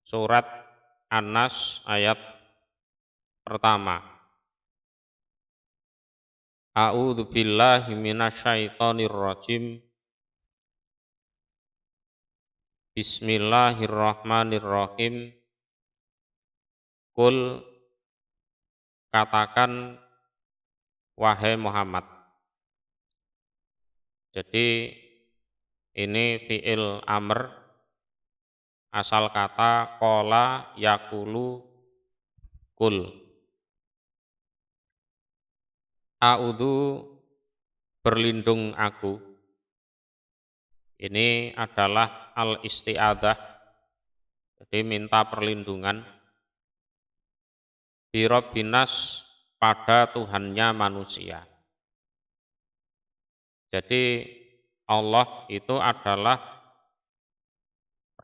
Surat An-Nas ayat pertama. A'udzu billahi minasyaitonir rajim. Bismillahirrahmanirrahim. Qul, katakan wahai Muhammad. Jadi ini fi'il amr, asal kata qala yaqulu qul. A'udzu, berlindung aku. Ini adalah al-isti'adzah, jadi minta perlindungan. Birobbinas, pada Tuhannya manusia. Jadi Allah itu adalah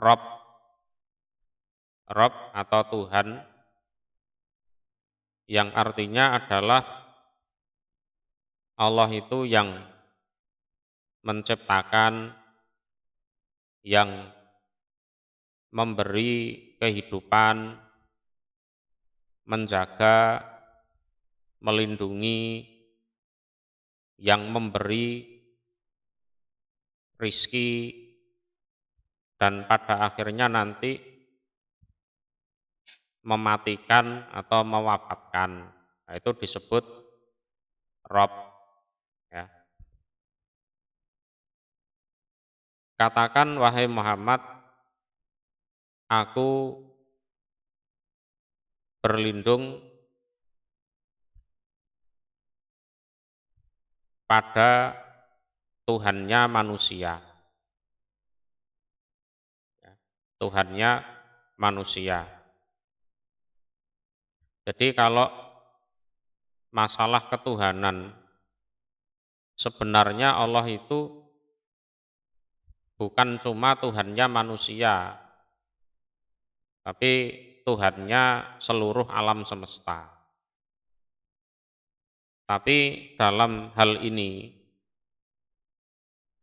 Rob atau Tuhan, yang artinya adalah Allah itu yang menciptakan, yang memberi kehidupan, menjaga, melindungi, yang memberi rizki, dan pada akhirnya nanti mematikan atau mewafatkan. Nah, itu disebut Rob. Ya. Katakan wahai Muhammad, aku berlindung pada Tuhannya manusia. Tuhannya manusia. Jadi kalau masalah ketuhanan, sebenarnya Allah itu bukan cuma Tuhannya manusia, tapi Tuhannya seluruh alam semesta. Tapi dalam hal ini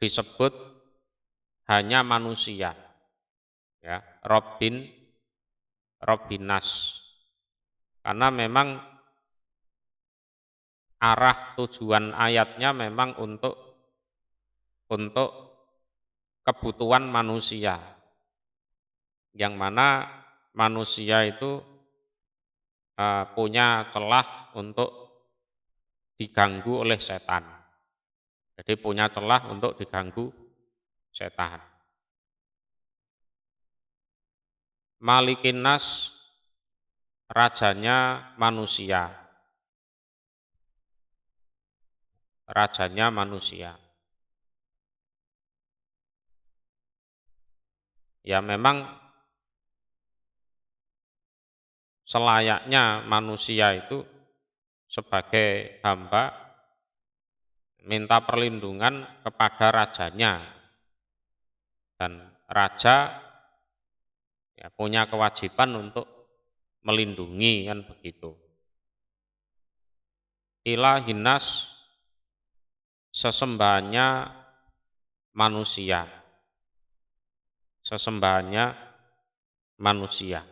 disebut hanya manusia, ya, Robbinas, karena memang arah tujuan ayatnya memang untuk kebutuhan manusia, yang mana manusia itu punya celah untuk diganggu oleh setan. Jadi punya celah untuk diganggu setan. Malikin nas, rajanya manusia. Rajanya manusia. Ya memang selayaknya manusia itu sebagai hamba minta perlindungan kepada rajanya, dan raja ya punya kewajiban untuk melindungi, kan begitu. Ilahinas, sesembahannya manusia. Sesembahannya manusia.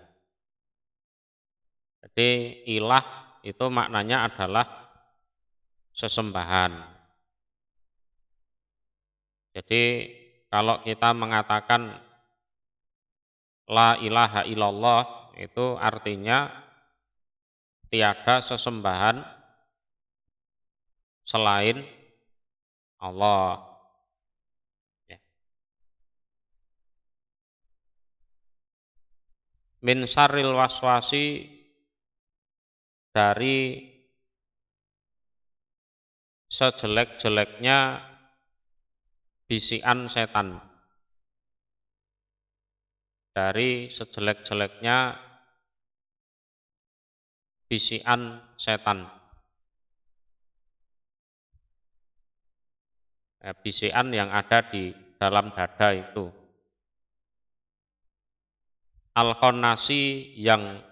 Jadi ilah itu maknanya adalah sesembahan. Jadi kalau kita mengatakan la ilaha illallah, itu artinya tiada sesembahan selain Allah. Ya. Min syarril waswasi, dari sejelek-jeleknya bisikan setan. Dari sejelek-jeleknya bisikan setan. Bisikan yang ada di dalam dada itu. Al-khonnasi, yang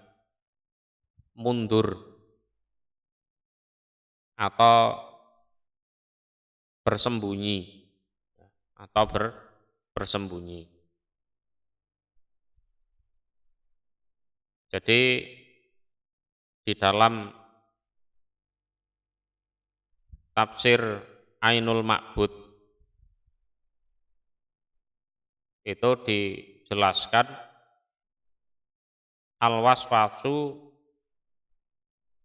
mundur atau bersembunyi, atau bersembunyi. Jadi di dalam tafsir Ainul Ma'bud itu dijelaskan al-waswasu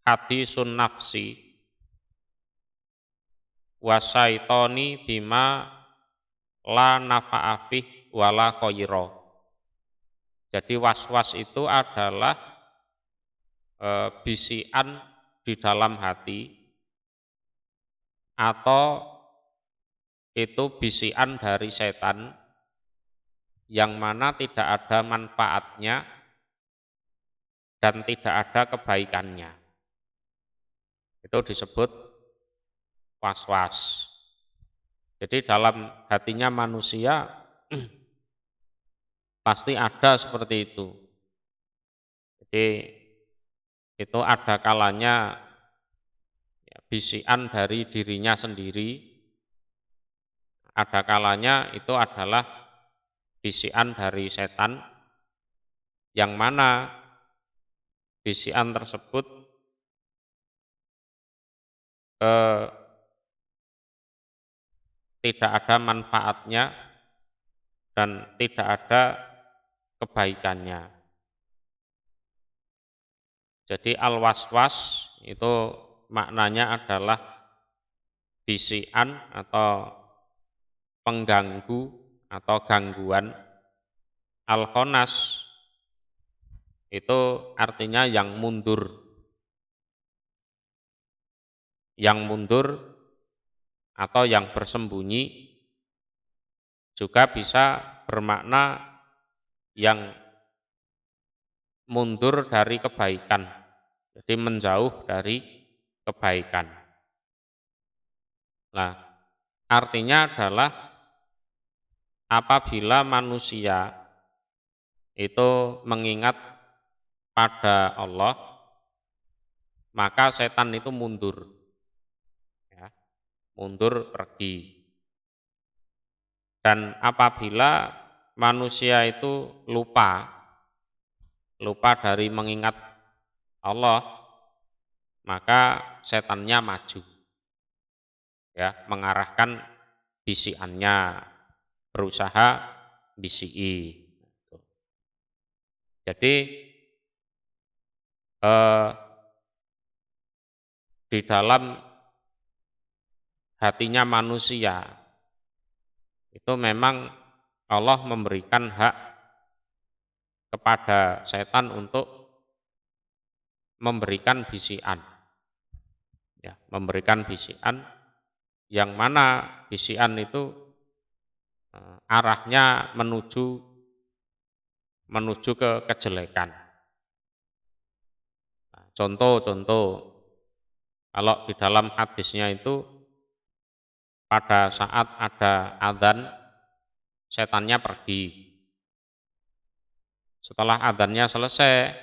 hadisun nafsi wasaitoni bima la nafa'afih wala khoyiro. Jadi was-was itu adalah bisikan di dalam hati atau itu bisikan dari setan yang mana tidak ada manfaatnya dan tidak ada kebaikannya. Itu disebut was-was. Jadi dalam hatinya manusia pasti ada seperti itu. Jadi itu ada kalanya ya, bisikan dari dirinya sendiri, ada kalanya itu adalah bisikan dari setan, yang mana bisikan tersebut tidak ada manfaatnya dan tidak ada kebaikannya. Jadi al-waswas itu maknanya adalah bisikan atau pengganggu atau gangguan. Al-khonas itu artinya yang mundur. Yang mundur atau yang bersembunyi, juga bisa bermakna yang mundur dari kebaikan. Jadi menjauh dari kebaikan. Nah, artinya adalah apabila manusia itu mengingat pada Allah, maka setan itu mundur. Ya, mundur pergi. Dan apabila manusia itu lupa dari mengingat Allah, maka setannya maju. Ya, mengarahkan bisikannya, berusaha bisiki. Jadi di dalam hatinya manusia itu memang Allah memberikan hak kepada setan untuk memberikan bisikan. Ya, memberikan bisikan yang mana bisikan itu arahnya menuju ke kejelekan. Nah, contoh kalau di dalam hadisnya itu pada saat ada adzan setannya pergi. Setelah adzannya selesai,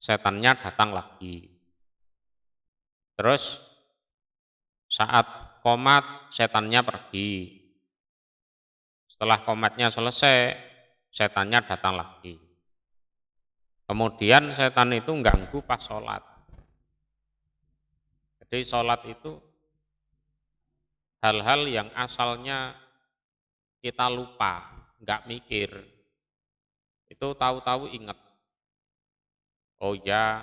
setannya datang lagi. Terus saat qomat setannya pergi. Setelah qomatnya selesai, setannya datang lagi. Kemudian setan itu ganggu pas sholat. Jadi sholat itu hal-hal yang asalnya kita lupa, nggak mikir, itu tahu-tahu ingat. Oh ya,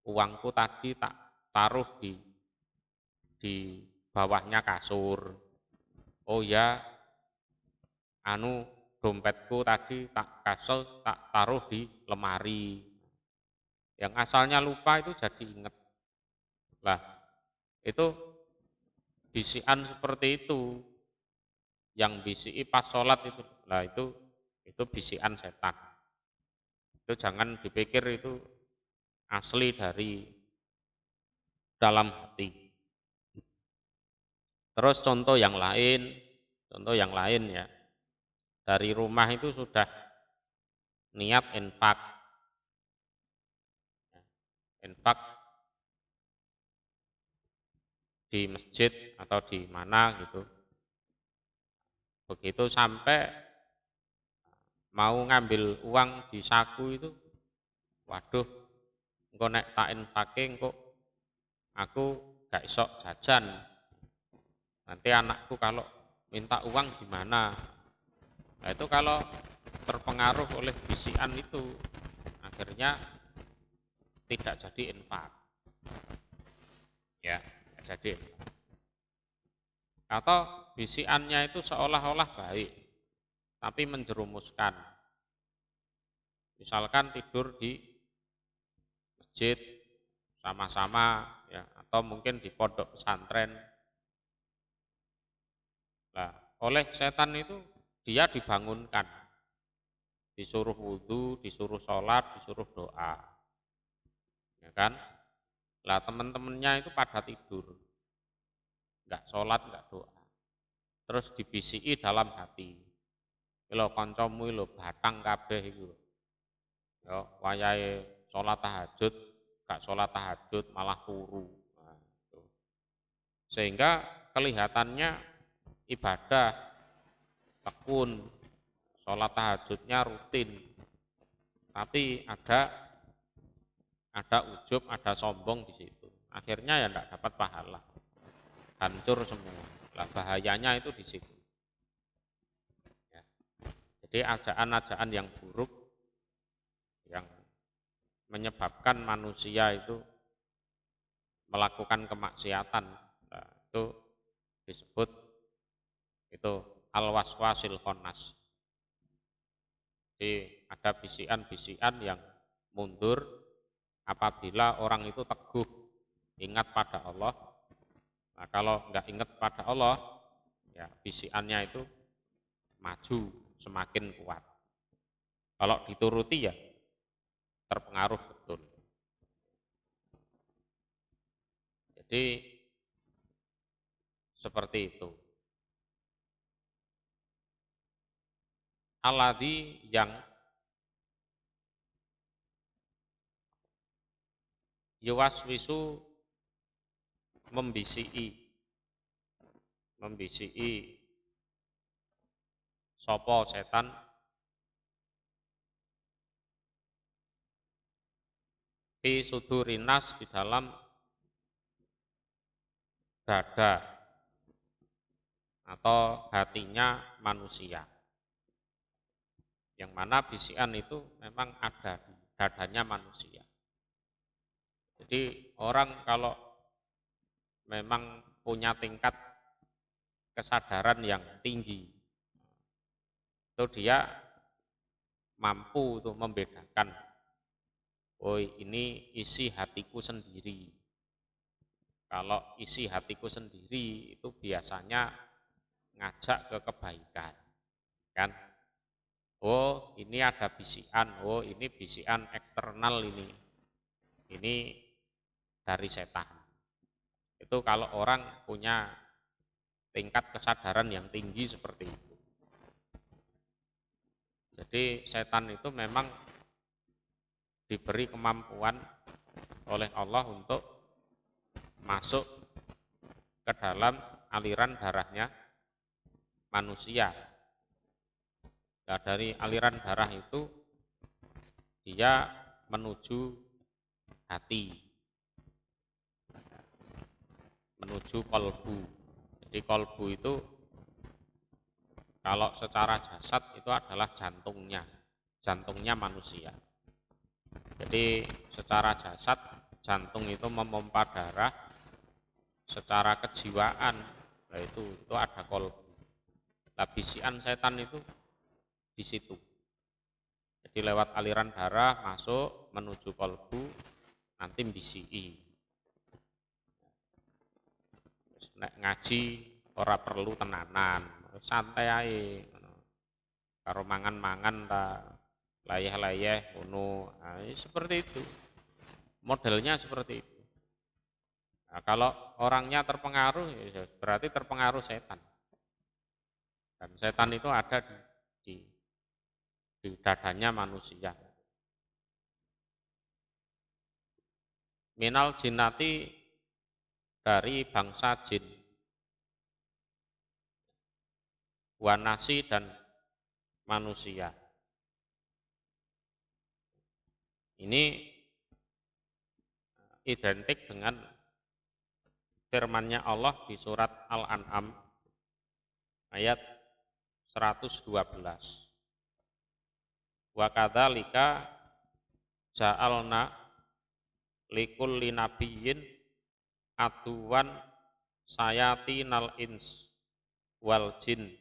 uangku tadi tak taruh di bawahnya kasur. Oh ya, dompetku tadi tak taruh di lemari. Yang asalnya lupa itu jadi ingat. Lah, itu bisikan seperti itu, yang bisiki pas sholat itu, lah itu bisikan setan. Itu jangan dipikir itu asli dari dalam hati. Terus contoh yang lain ya, dari rumah itu sudah niat infak di masjid atau di mana gitu. Begitu sampai mau ngambil uang di saku itu, waduh, engko nek tak infake engko aku gak iso jajan. Nanti anakku kalau minta uang gimana? Nah, itu kalau terpengaruh oleh bisikan itu, akhirnya tidak jadi infak. Ya, tidak jadi infak. Atau bisikannya itu seolah-olah baik, tapi menjerumuskan. Misalkan tidur di masjid sama-sama, ya, atau mungkin di pondok pesantren. Nah, oleh setan itu dia dibangunkan, disuruh wudhu, disuruh sholat, disuruh doa, ya kan? Lah teman-temannya itu pada tidur, nggak sholat, nggak doa. Terus dibisiki dalam hati, lo kancamu lo batang kabeh iku. Yo wayahe sholat tahajud, gak sholat tahajud malah turu. Nah, itu. Sehingga kelihatannya ibadah tekun, sholat tahajudnya rutin, tapi ada ujub, ada sombong di situ. Akhirnya ya tidak dapat pahala, hancur semua. Lah bahayanya itu di situ. Ya. Jadi ajaan-ajaan yang buruk yang menyebabkan manusia itu melakukan kemaksiatan, nah, itu disebut itu al-waswasil khannas. Jadi ada bisikan-bisikan yang mundur apabila orang itu teguh ingat pada Allah. Nah, kalau nggak ingat pada Allah, ya bisikannya itu maju semakin kuat. Kalau dituruti ya terpengaruh betul. Jadi seperti itu. Alladzi yang yuwaswisu membisiki sopo setan fi sudurinas di dalam dada atau hatinya manusia. Yang mana bisikan itu memang ada di dadanya manusia. Jadi orang kalau memang punya tingkat kesadaran yang tinggi, itu dia mampu untuk membedakan, oh ini isi hatiku sendiri. Kalau isi hatiku sendiri itu biasanya ngajak ke kebaikan, kan? Oh ini ada bisikan, oh ini bisikan eksternal ini dari setan. Itu kalau orang punya tingkat kesadaran yang tinggi seperti itu. Jadi setan itu memang diberi kemampuan oleh Allah untuk masuk ke dalam aliran darahnya manusia. Nah, dari aliran darah itu dia menuju hati, menuju kolbu. Jadi kolbu itu kalau secara jasad itu adalah jantungnya manusia. Jadi secara jasad jantung itu memompa darah, secara kejiwaan nah itu ada kolbu. Nah, bisikan setan itu di situ. Jadi lewat aliran darah masuk menuju kolbu, nanti bisiki. Nek ngaji ora perlu tenanan, santai ae. Karo mangan-mangan ta layeh-layeh ngono. Nah, seperti itu. Modelnya seperti itu. Nah, kalau orangnya terpengaruh ya berarti terpengaruh setan. Dan setan itu ada di, di dadanya manusia. Minal jinnati dari bangsa jin, wanasi dan manusia. Ini identik dengan firman-Nya Allah di surat Al-An'am ayat 112. Wa kadzalika ja'alna likulli nabiyyin aduwan sayatinal ins wal jin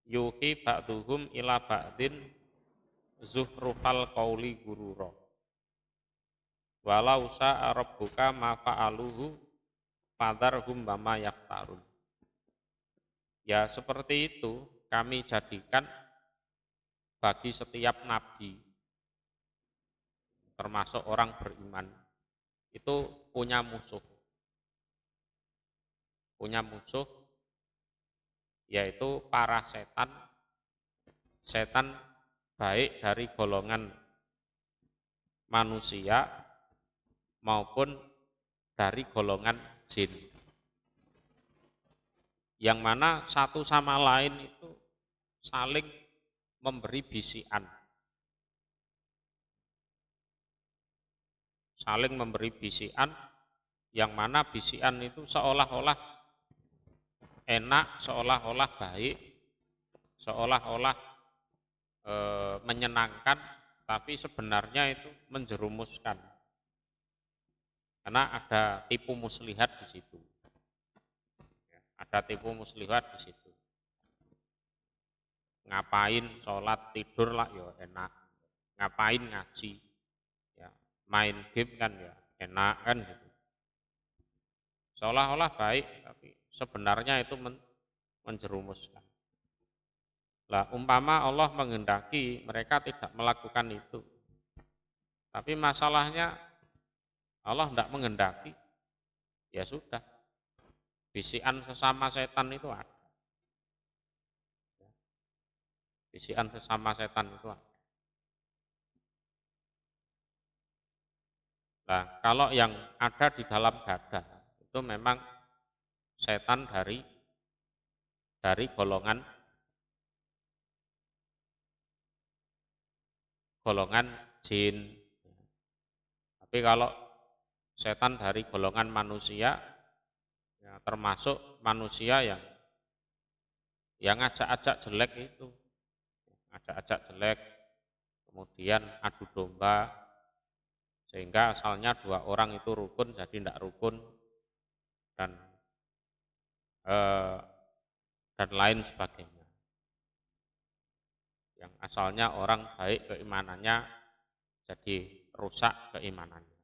yuhi ba'duhum ila ba'din zuhrufal qauli gurura walau sa'a rabbuka ma fa'aluhu fadharhum wama yaftarun. Ya seperti itu kami jadikan bagi setiap nabi termasuk orang beriman itu punya musuh yaitu para setan baik dari golongan manusia maupun dari golongan jin, yang mana satu sama lain itu saling memberi bisikan, yang mana bisikan itu seolah-olah enak, seolah-olah baik, seolah-olah menyenangkan, tapi sebenarnya itu menjerumuskan. Karena ada tipu muslihat di situ. Ada tipu muslihat di situ. Ngapain sholat tidur lah ya enak. Ngapain ngaji, ya main game kan ya enak kan gitu. Seolah-olah baik, tapi sebenarnya itu menjerumuskan. Lah umpama Allah menghendaki mereka tidak melakukan itu, tapi masalahnya Allah tidak menghendaki, ya sudah, bisikan sesama setan itu ada. Bisikan sesama setan itu ada. Nah, kalau yang ada di dalam dada itu memang setan dari golongan jin. Tapi kalau setan dari golongan manusia, ya termasuk manusia yang ajak-ajak jelek itu, ajak-ajak jelek, kemudian adu domba, sehingga asalnya dua orang itu rukun jadi tidak rukun, dan lain sebagainya. Yang asalnya orang baik keimanannya jadi rusak keimanannya.